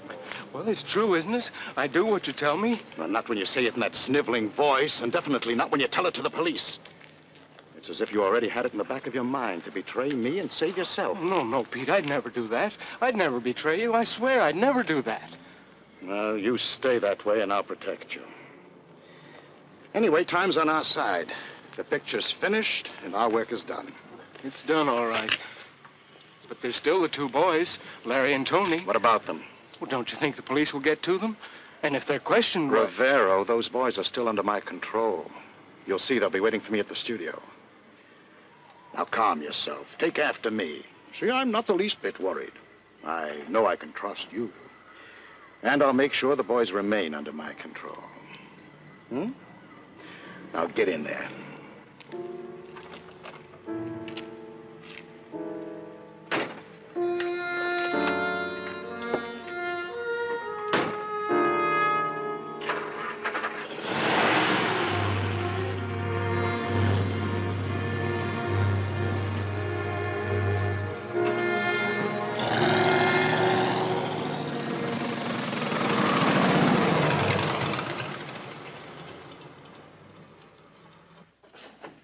Well, it's true, isn't it? I do what you tell me. Well, not when you say it in that sniveling voice, and definitely not when you tell it to the police. It's as if you already had it in the back of your mind to betray me and save yourself. No, Pete, I'd never do that. I'd never betray you. I swear I'd never do that. Well, you stay that way and I'll protect you. Anyway, time's on our side. The picture's finished and our work is done. It's done, all right. But there's still the two boys, Larry and Tony. What about them? Well, don't you think the police will get to them? And if they're questioned... Rivero, those boys are still under my control. You'll see they'll be waiting for me at the studio. Now, calm yourself. Take after me. See, I'm not the least bit worried. I know I can trust you. And I'll make sure the boys remain under my control. Now, get in there.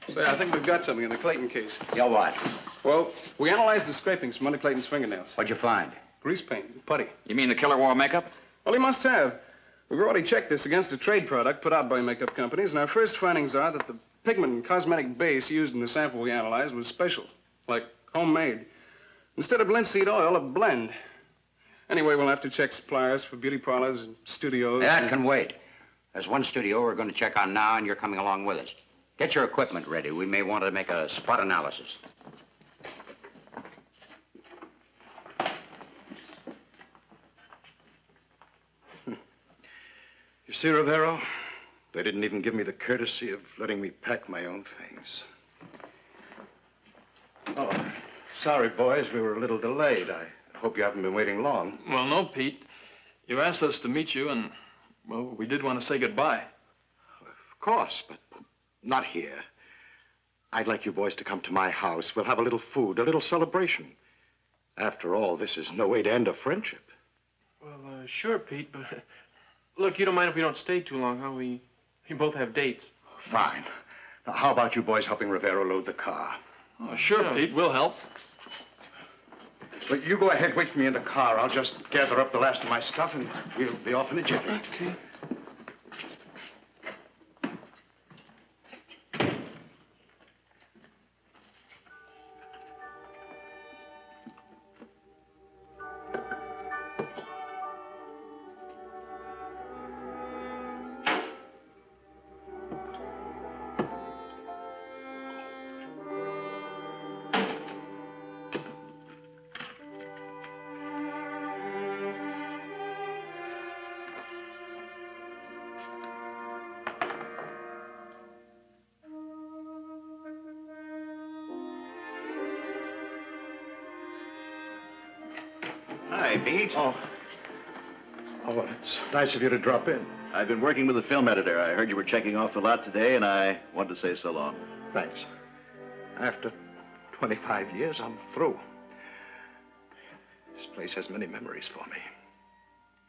Say, I think we've got something in the Clayton case. Yeah, what? Well, we analyzed the scrapings from under Clayton's fingernails. What'd you find? Grease paint, putty. You mean the killer wore makeup? Well, he must have. We've already checked this against a trade product put out by makeup companies, and our first findings are that the pigment and cosmetic base used in the sample we analyzed was special, like homemade. Instead of linseed oil, a blend. Anyway, we'll have to check suppliers for beauty parlors and studios. That can wait. There's one studio we're going to check on now, and you're coming along with us. Get your equipment ready. We may want to make a spot analysis. You see, Rivero, they didn't even give me the courtesy of letting me pack my own things. Oh, sorry, boys. We were a little delayed. I hope you haven't been waiting long. Well, no, Pete. You asked us to meet you, and, well, we did want to say goodbye. Of course, but not here. I'd like you boys to come to my house. We'll have a little food, a little celebration. After all, this is no way to end a friendship. Well, sure, Pete, but... Look, you don't mind if we don't stay too long, huh? We both have dates. Fine. Now, how about you boys helping Rivero load the car? Oh, sure, Pete. We'll help. But you go ahead, wait for me in the car. I'll just gather up the last of my stuff, and we'll be off in a jiffy. Okay. Hi, Pete. Oh, it's nice of you to drop in. I've been working with the film editor. I heard you were checking off the lot today, and I wanted to say so long. Thanks. After 25 years, I'm through. This place has many memories for me.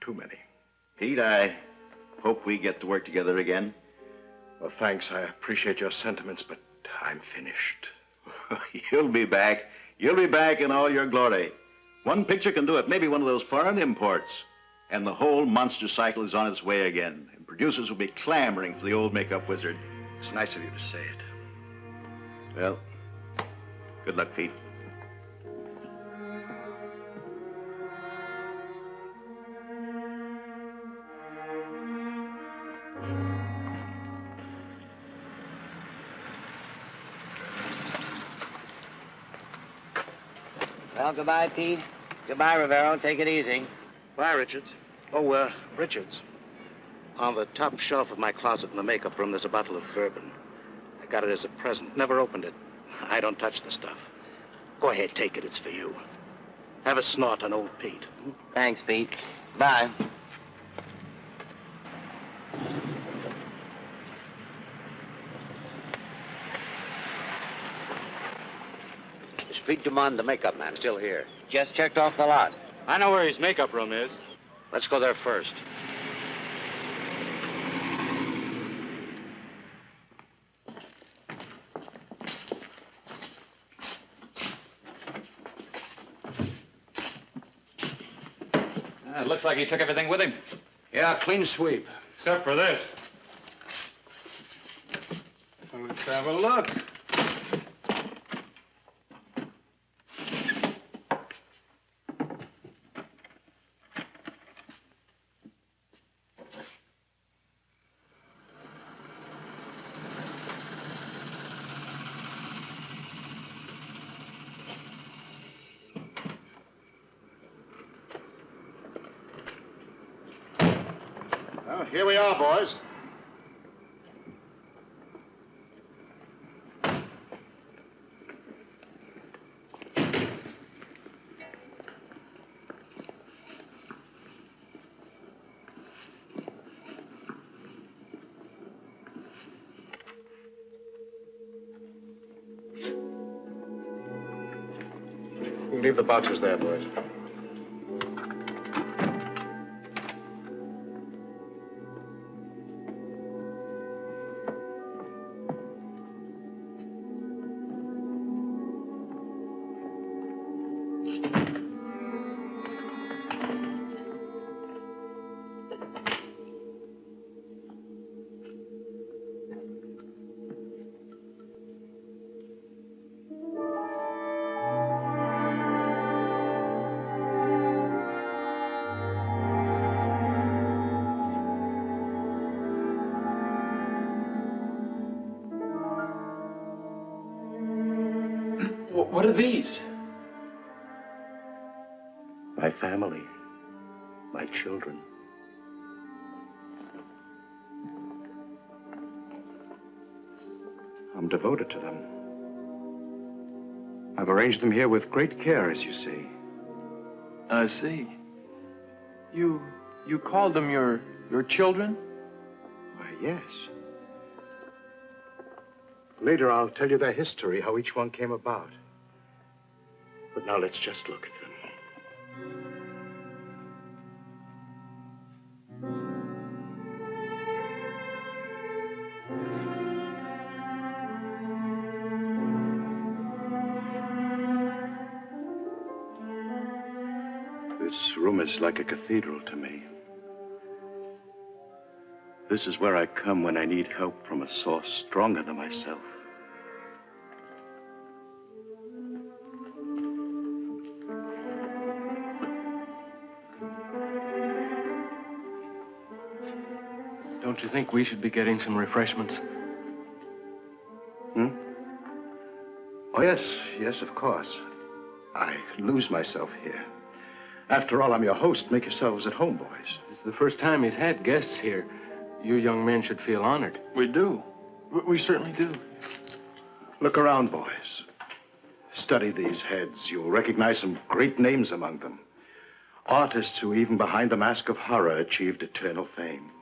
Too many. Pete, I hope we get to work together again. Well, thanks. I appreciate your sentiments, but I'm finished. You'll be back. You'll be back in all your glory. One picture can do it. Maybe one of those foreign imports. and the whole monster cycle is on its way again. And producers will be clamoring for the old makeup wizard. It's nice of you to say it. Well, good luck, Pete. Well, goodbye, Pete. Goodbye, Rivero. Take it easy. Bye, Richards. Oh, Richards. On the top shelf of my closet in the makeup room, there's a bottle of bourbon. I got it as a present. Never opened it. I don't touch the stuff. Go ahead, take it. It's for you. Have a snort on old Pete. Thanks, Pete. Bye. Is Pete Dumond, the makeup man, still here? Just checked off the lot. I know where his makeup room is. Let's go there first. It looks like he took everything with him. Yeah, clean sweep. Except for this. Well, let's have a look. Well, here we are, boys. You can leave the boxes there, boys. What are these? My family. My children. I'm devoted to them. I've arranged them here with great care, as you see. I see. You called them your children? Why, yes. Later, I'll tell you their history, how each one came about. But now let's just look at them. This room is like a cathedral to me. This is where I come when I need help from a source stronger than myself. Don't you think we should be getting some refreshments? Oh, yes, of course. I lose myself here. After all, I'm your host. Make yourselves at home, boys. It's the first time he's had guests here. You young men should feel honored. We do. We certainly do. Look around, boys. Study these heads. You'll recognize some great names among them. Artists who, even behind the mask of horror, achieved eternal fame.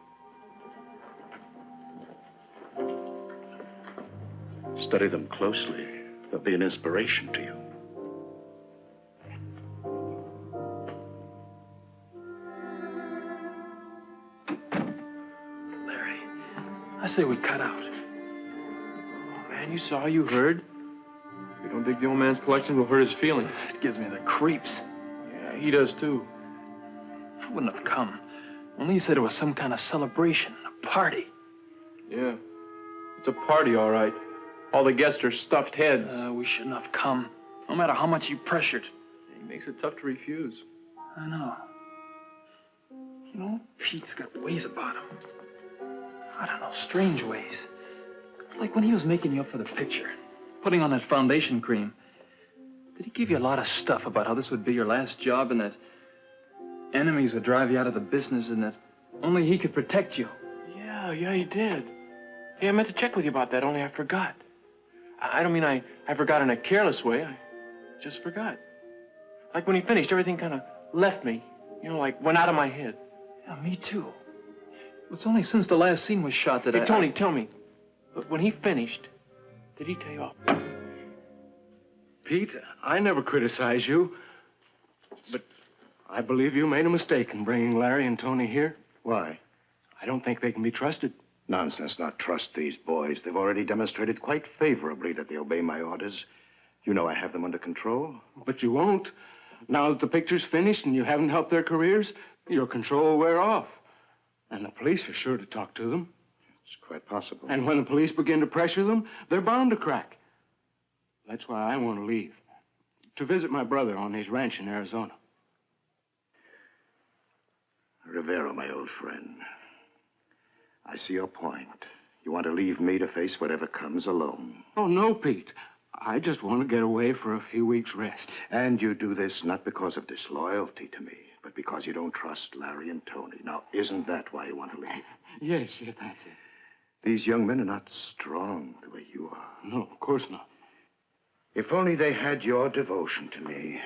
Study them closely. They'll be an inspiration to you. Larry, I say we cut out. Oh, man, you saw, you heard. If we don't dig the old man's collection, we'll hurt his feelings. It gives me the creeps. Yeah, he does, too. I wouldn't have come. Only he said it was some kind of celebration, a party. Yeah. It's a party, all right. All the guests are stuffed heads. We shouldn't have come, no matter how much he pressured. He makes it tough to refuse. I know. You know, Pete's got ways about him. I don't know, strange ways. Like when he was making you up for the picture, putting on that foundation cream. Did he give you a lot of stuff about how this would be your last job and that enemies would drive you out of the business and that only he could protect you? Yeah, he did. Hey, I meant to check with you about that, only I forgot. I don't mean I forgot in a careless way. I just forgot. Like when he finished, everything kind of left me. You know, like went out of my head. Yeah, me too. It's only since the last scene was shot that Hey, Tony, tell me. But when he finished, did he tell you off? Pete, I never criticized you, but I believe you made a mistake in bringing Larry and Tony here. Why? I don't think they can be trusted. Nonsense, not trust these boys. They've already demonstrated quite favorably that they obey my orders. You know I have them under control. But you won't. Now that the picture's finished and you haven't helped their careers, your control will wear off. And the police are sure to talk to them. It's quite possible. And when the police begin to pressure them, they're bound to crack. That's why I want to leave. To visit my brother on his ranch in Arizona. Rivero, my old friend. I see your point. You want to leave me to face whatever comes alone. Oh, no, Pete. I just want to get away for a few weeks' rest. And you do this not because of disloyalty to me, but because you don't trust Larry and Tony. Now, isn't that why you want to leave? Yes, that's it. These young men are not strong the way you are. No, of course not. If only they had your devotion to me,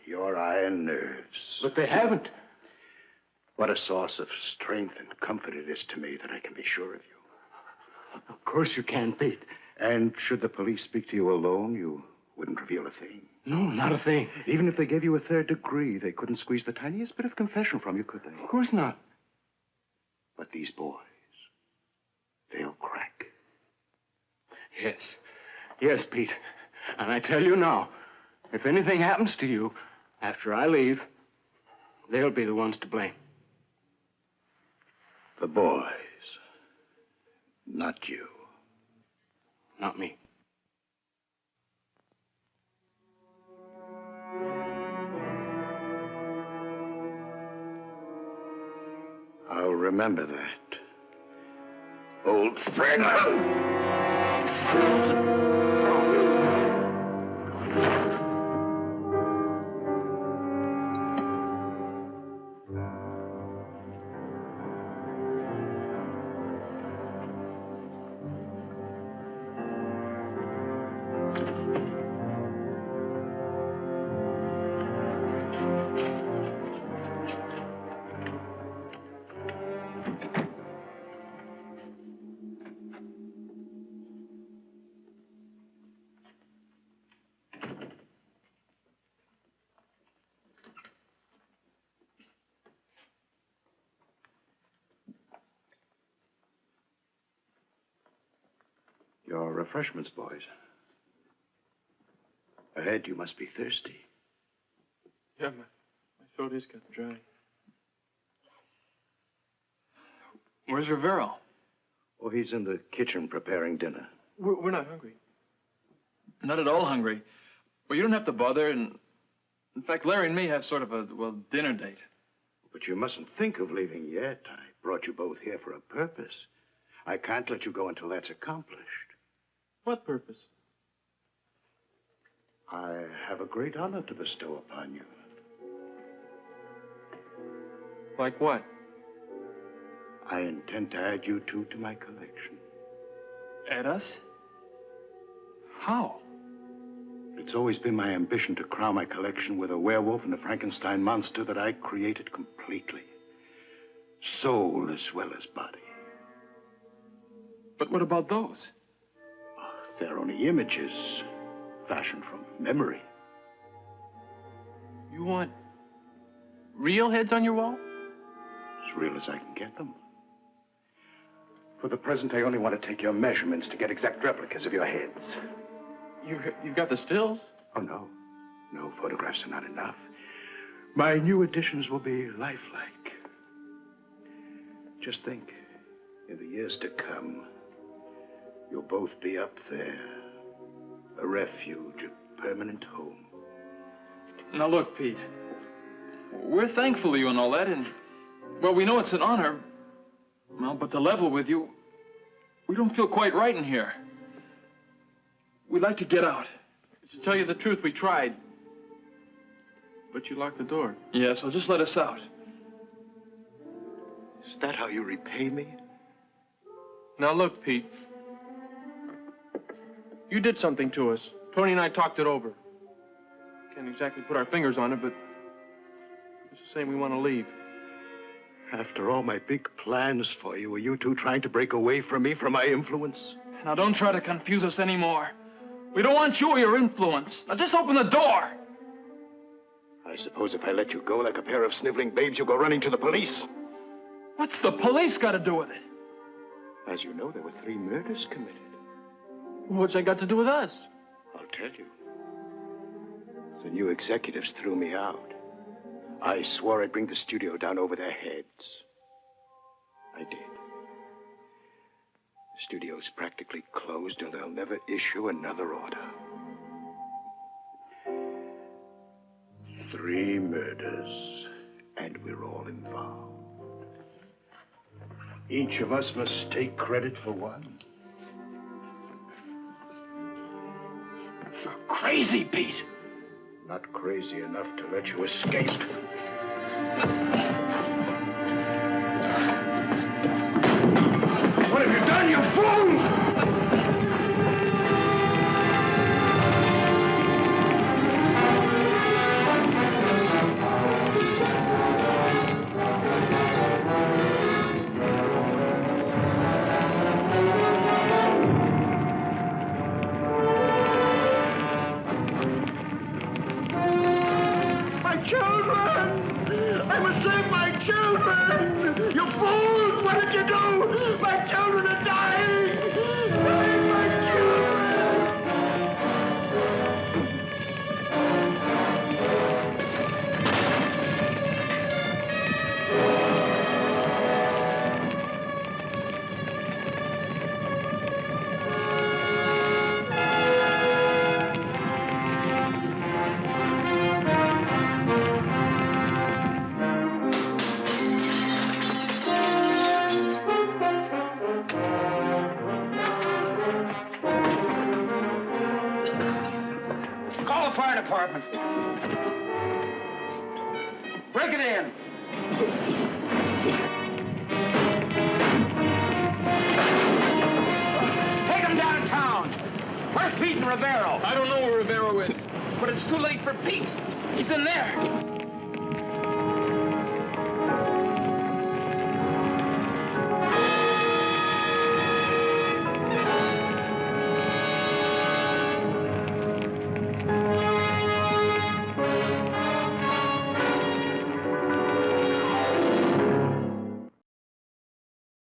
your iron nerves. But they haven't. What a source of strength and comfort it is to me that I can be sure of you. Of course you can, Pete. And should the police speak to you alone, you wouldn't reveal a thing? No, not a thing. Even if they gave you a third degree, they couldn't squeeze the tiniest bit of confession from you, could they? Of course not. But these boys, they'll crack. Yes. Yes, Pete. And I tell you now, if anything happens to you after I leave, they'll be the ones to blame. The boys. Not you. Not me. I'll remember that. Old friend. Your refreshments, boys. Ahead, you must be thirsty. Yeah, my throat is getting dry. Where's Rivero? Oh, he's in the kitchen preparing dinner. We're not hungry. Not at all hungry. Well, you don't have to bother, and in fact, Larry and me have sort of a, dinner date. But you mustn't think of leaving yet. I brought you both here for a purpose. I can't let you go until that's accomplished. What purpose? I have a great honor to bestow upon you. Like what? I intend to add you two to my collection. Add us? How? It's always been my ambition to crown my collection with a werewolf and a Frankenstein monster that I created completely. Soul as well as body. But what about those? They're only images, fashioned from memory. You want real heads on your wall? As real as I can get them. For the present, I only want to take your measurements to get exact replicas of your heads. You've got the stills? Oh, no. No, photographs are not enough. My new additions will be lifelike. Just think, in the years to come, you'll both be up there. A refuge, a permanent home. Now look, Pete. We're thankful to you and all that, and, well, we know it's an honor. Well, but to level with you, we don't feel quite right in here. We'd like to get out. To tell you the truth, we tried. But you locked the door. Yeah, so just let us out. Is that how you repay me? Now look, Pete. You did something to us. Tony and I talked it over. Can't exactly put our fingers on it, but it's the same we want to leave. After all my big plans for you, were you two trying to break away from me, from my influence? Now don't try to confuse us anymore. We don't want you or your influence. Now just open the door. I suppose if I let you go like a pair of sniveling babes, you'll go running to the police. What's the police got to do with it? As you know, there were 3 murders committed. What's that got to do with us? I'll tell you. The new executives threw me out. I swore I'd bring the studio down over their heads. I did. The studio's practically closed, and they'll never issue another order. 3 murders, and we're all involved. Each of us must take credit for one. You're crazy, Pete. Not crazy enough to let you escape. What have you done, you fool? Children! I must save my children! You fools! What did you do? My children are dying! Save my children! Call the fire department. Break it in. Take him downtown. Where's Pete and Rivero? I don't know where Rivero is, but it's too late for Pete. He's in there.